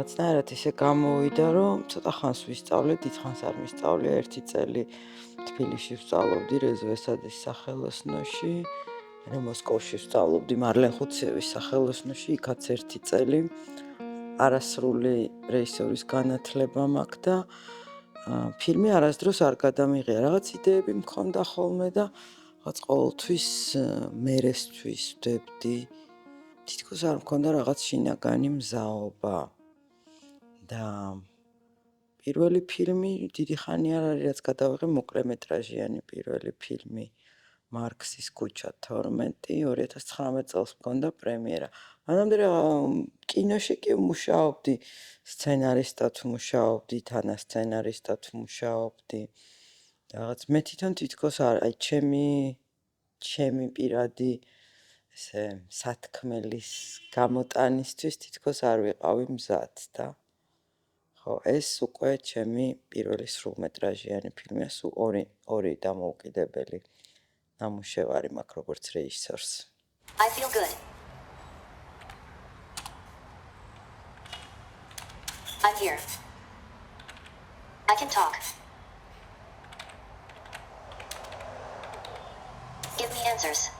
რაღაცნაირად ისე გამოვიდა, რომ ცოტა ხანს ვისწავლე, დიდხანს არ ვისწავლე, 1 წელი თბილისში ვსწავლობდი რეზვესაძის სახელოსნოში, მე მოსკოვში ვსწავლობდი მარლენ ხუციევის სახელოსნოში, იქაც 1 წელი. არასრული რეჟისორის განათლება მაქვს და ფილმი არასდროს არ გადამიღია. რაღაც იდეები მქონდა ხოლმე და რაღაც ყოველთვის მერესთვის ვდებდი. თითქოს არ მქონდა რაღაც შინაგანი მზაობა. და პირველი ფილმი დიდი ხანი არ არის, რაც გადავიღე მოკლემეტრაჟიანი პირველი ფილმი მარქსის ქუჩა 12 2019 წელს მქონდა პრემიერა. მანამდე კინოში კი ვმუშაობდი, სცენარისტად ვმუშაობდი, თანასცენარისტად ვმუშაობდი. რაღაც მე თვითონ აი ჩემი პირადი ესე სათქმელის გამოტანისთვის თითქოს არ ვიყავი მზად და ხო, ეს უკვე ჩემი პირველი სრულმეტრაჟიანი ფილმია, სულ ორი დამოუკიდებელი ნამუშევარი მაქვს როგორც რეჟისორს. I feel good. I'm here. I can talk. Give me answers.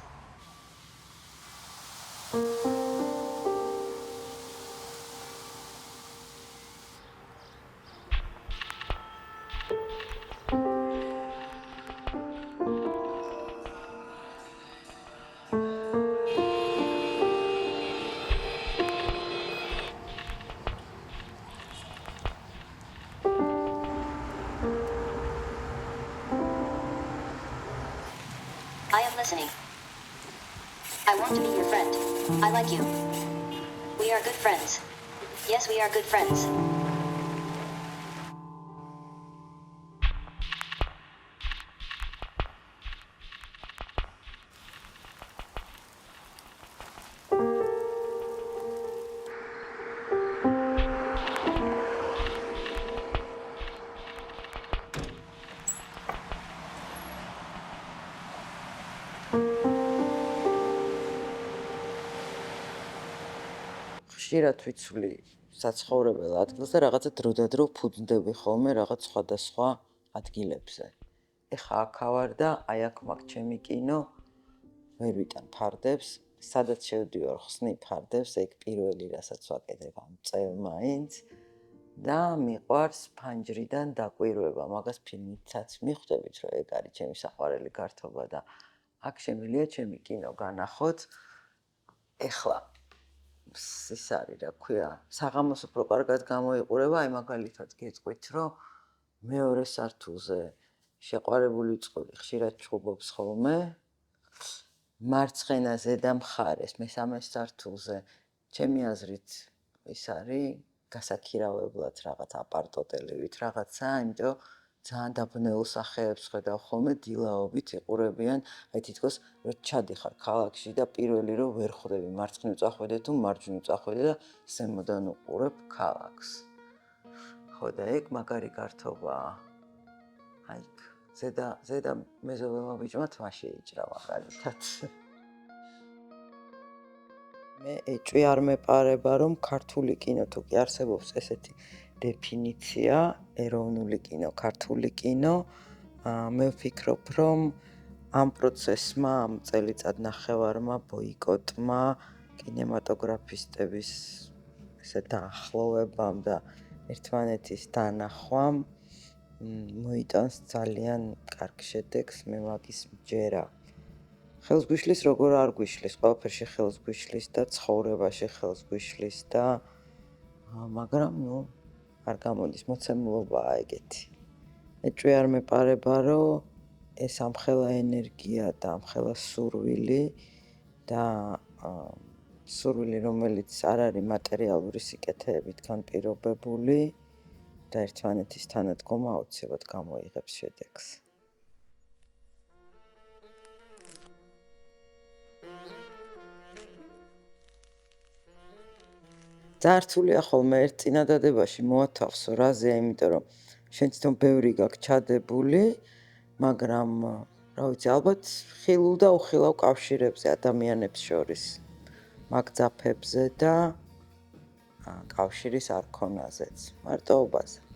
I am listening. I want to be your friend. I like you. We are good friends. Yes, we are good friends. ხშირად ვიცვლი საცხოვრებელ ადგილს და რაღაცა დროდადრო ვფუძნდები ხოლმე რაღაც სხვადასხვა ადგილებზე. ეხა აქ ავარ და აი აქ მაქვს ჩემი კინო, ვერ ვიტან ფარდებს, სადაც შევდივარ ხსნი ფარდებს, ეგ პირველი რასაც ვაკეთებ ამ წევ მაინც და მიყვარს ფანჯრიდან დაკვირვება, მაგას ფილმითაც მიხვდებით, რომ ეგ არის ჩემი საყვარელი გართობა და აქ შემიძლია ჩემი კინო განახოთ. ეხლა ის არის, რა ქვია, საღამოს უფრო კარგად გამოიყურება, აი მაგალითად გეტყვით, რომ მეორე სართულზე შეყვარებული წყვილი ხშირად ჩხუბობს ხოლმე, მარცხენა ზედა მხარეს, მესამე სართულზე, ჩემი აზრით ის არის გასაქირავებლად რაღაც აპარტოტელივით რაღაცა, იმიტომ ძალიან დაბნეულ სახეებს ხედავ ხოლმე დილაობით იყურებიან, აი თითქოს რომ ჩადიხარ ქალაქში და პირველი რომ ვერ ხვდები მარცხნივ წახვიდე თუ მარჯვნივ წახვიდე და ზემოდან უყურებ ქალაქს. ხო და ეგ მაგარი გართობაა. აი ზედა მეზობელმა ბიჭმა თმა შეიჭრა მაგალითად. მე ეჭვი არ მეპარება, რომ ქართული კინო თუ კი არსებობს ესეთი დეფინიცია, ეროვნული კინო, ქართული კინო, მე ვფიქრობ, რომ ამ პროცესმა, ამ წელიწადნახევარმა, ბოიკოტმა, კინემატოგრაფისტების ესე დაახლოვებამ და ერთმანეთის დანახვამ მოიტანს ძალიან კარგ შედეგს, მე მაგის მჯერა. ხელს გვიშლის, როგორ არ გვიშლის, ყველაფერში ხელს გვიშლის და ცხოვრებაში ხელს გვიშლის და მაგრამ არ გამოდის, მოცემულობაა ეგეთი. ეჭვი არ მეპარება, რომ ეს ამხელა ენერგია და ამხელა სურვილი და სურვილი, რომელიც არ არის მატერიალური სიკეთეებით განპირობებული და ერთმანეთის თანადგომა აუცილებლად გამოიღებს შედეგს. ძალიან რთულია ხოლმე ერთ წინადადებაში მოათავსო რაზეა, იმიტომ რომ შენ თვითონ ბევრი გაქვს ჩადებული, მაგრამ რა ვიცი, ალბათ ხილულ და უხილავ კავშირებზე ადამიანებს შორის, მაგ ძაფებზე და კავშირის არქონაზეც. მარტოობაზე.